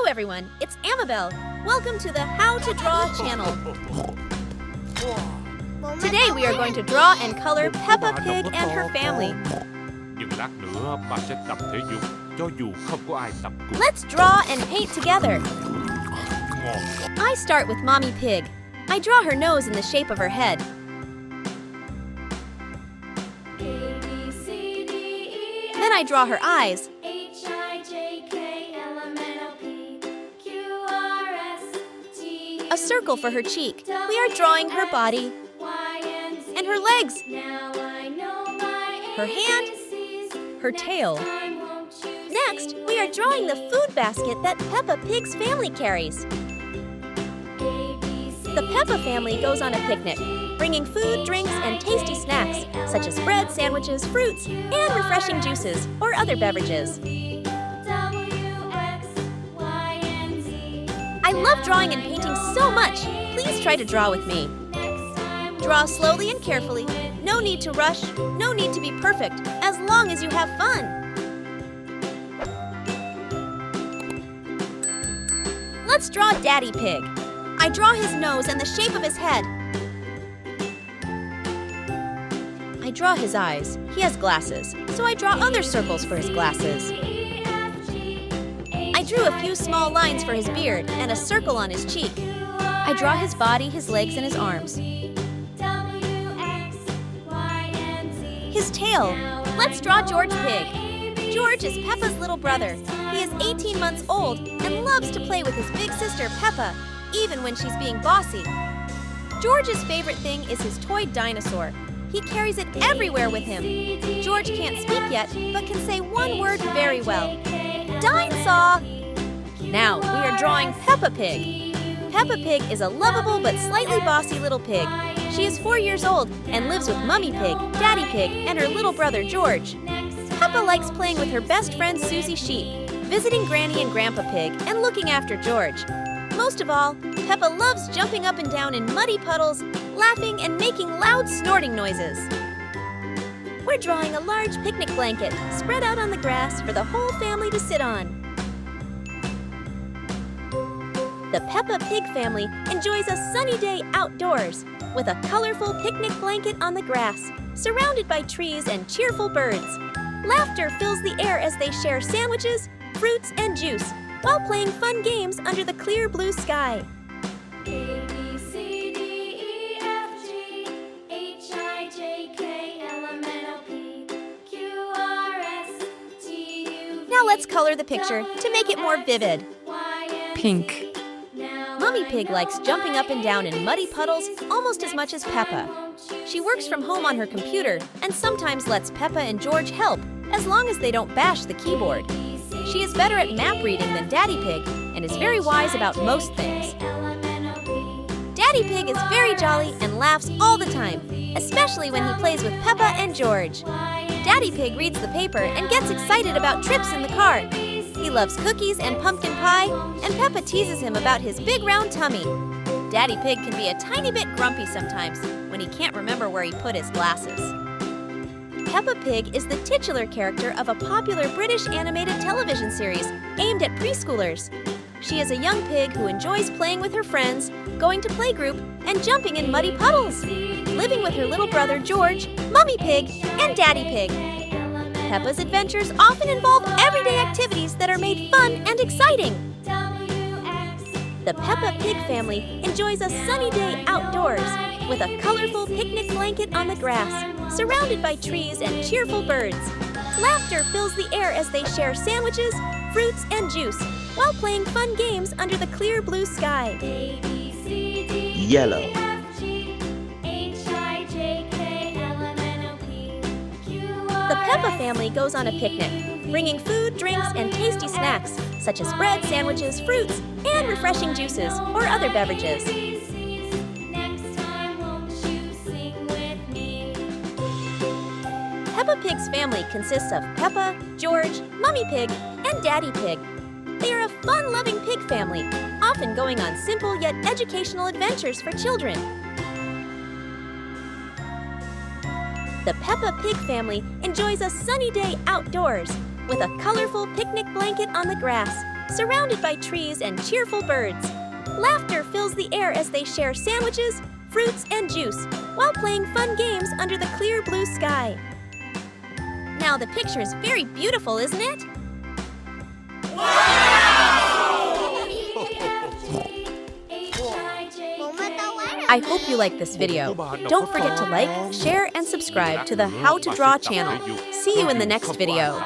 everyone, it's Amabel. Welcome to the How to Draw channel. Today we are going to draw and color Peppa Pig and her family. Let's draw and paint together. I start with Mommy Pig. I draw her nose in the shape of her head. Then I draw her eyes. A circle for her cheek. We are drawing her body and her legs, her hand, her tail. Next, we are drawing the food basket that Peppa Pig's family carries. The Peppa family goes on a picnic, bringing food, drinks, and tasty snacks, such as bread, sandwiches, fruits, and refreshing juices or other beverages. I love drawing and painting so much. Please try to draw with me. Draw slowly and carefully. No need to rush, no need to be perfect, as long as you have fun. Let's draw Daddy Pig. I draw his nose and the shape of his head. I draw his eyes. He has glasses, so I draw other circles for his glasses. I drew a few small lines for his beard and a circle on his cheek. I draw his body, his legs, and his arms. His tail. Let's draw George Pig. George is Peppa's little brother. He is 18 months old and loves to play with his big sister Peppa, even when she's being bossy. George's favorite thing is his toy dinosaur. He carries it everywhere with him. George can't speak yet, but can say one word very well. Dinosaur! Now, we are drawing Peppa Pig. Peppa Pig is a lovable but slightly bossy little pig. She is 4 years old and lives with Mummy Pig, Daddy Pig, and her little brother George. Peppa likes playing with her best friend Susie Sheep, visiting Granny and Grandpa Pig, and looking after George. Most of all, Peppa loves jumping up and down in muddy puddles, laughing and making loud snorting noises. We're drawing a large picnic blanket spread out on the grass for the whole family to sit on. The Peppa Pig family enjoys a sunny day outdoors with a colorful picnic blanket on the grass, surrounded by trees and cheerful birds. Laughter fills the air as they share sandwiches, fruits, and juice while playing fun games under the clear blue sky. Now let's color the picture to make it more vivid. Pink. Mummy Pig likes jumping up and down in muddy puddles almost as much as Peppa. She works from home on her computer and sometimes lets Peppa and George help, as long as they don't bash the keyboard. She is better at map reading than Daddy Pig and is very wise about most things. Daddy Pig is very jolly and laughs all the time, especially when he plays with Peppa and George. Daddy Pig reads the paper and gets excited about trips in the car. He loves cookies and pumpkin pie, and Peppa teases him about his big round tummy. Daddy Pig can be a tiny bit grumpy sometimes when he can't remember where he put his glasses. Peppa Pig is the titular character of a popular British animated television series aimed at preschoolers. She is a young pig who enjoys playing with her friends, going to playgroup, and jumping in muddy puddles, living with her little brother George, Mummy Pig, and Daddy Pig. Peppa's adventures often involve everyday activities that are made fun and exciting. The Peppa Pig family enjoys a sunny day outdoors with a colorful picnic blanket on the grass, surrounded by trees and cheerful birds. Laughter fills the air as they share sandwiches, fruits, and juice while playing fun games under the clear blue sky. Yellow. The Peppa family goes on a picnic, bringing food, drinks, and tasty snacks, such as bread, sandwiches, fruits, and refreshing juices or other beverages. Peppa Pig's family consists of Peppa, George, Mummy Pig, and Daddy Pig. They are a fun-loving pig family, often going on simple yet educational adventures for children. The Peppa Pig family enjoys a sunny day outdoors with a colorful picnic blanket on the grass, surrounded by trees and cheerful birds. Laughter fills the air as they share sandwiches, fruits, and juice while playing fun games under the clear blue sky. Now the picture is very beautiful, isn't it? I hope you like this video. Don't forget to like, share, and subscribe to the How to Draw channel. See you in the next video.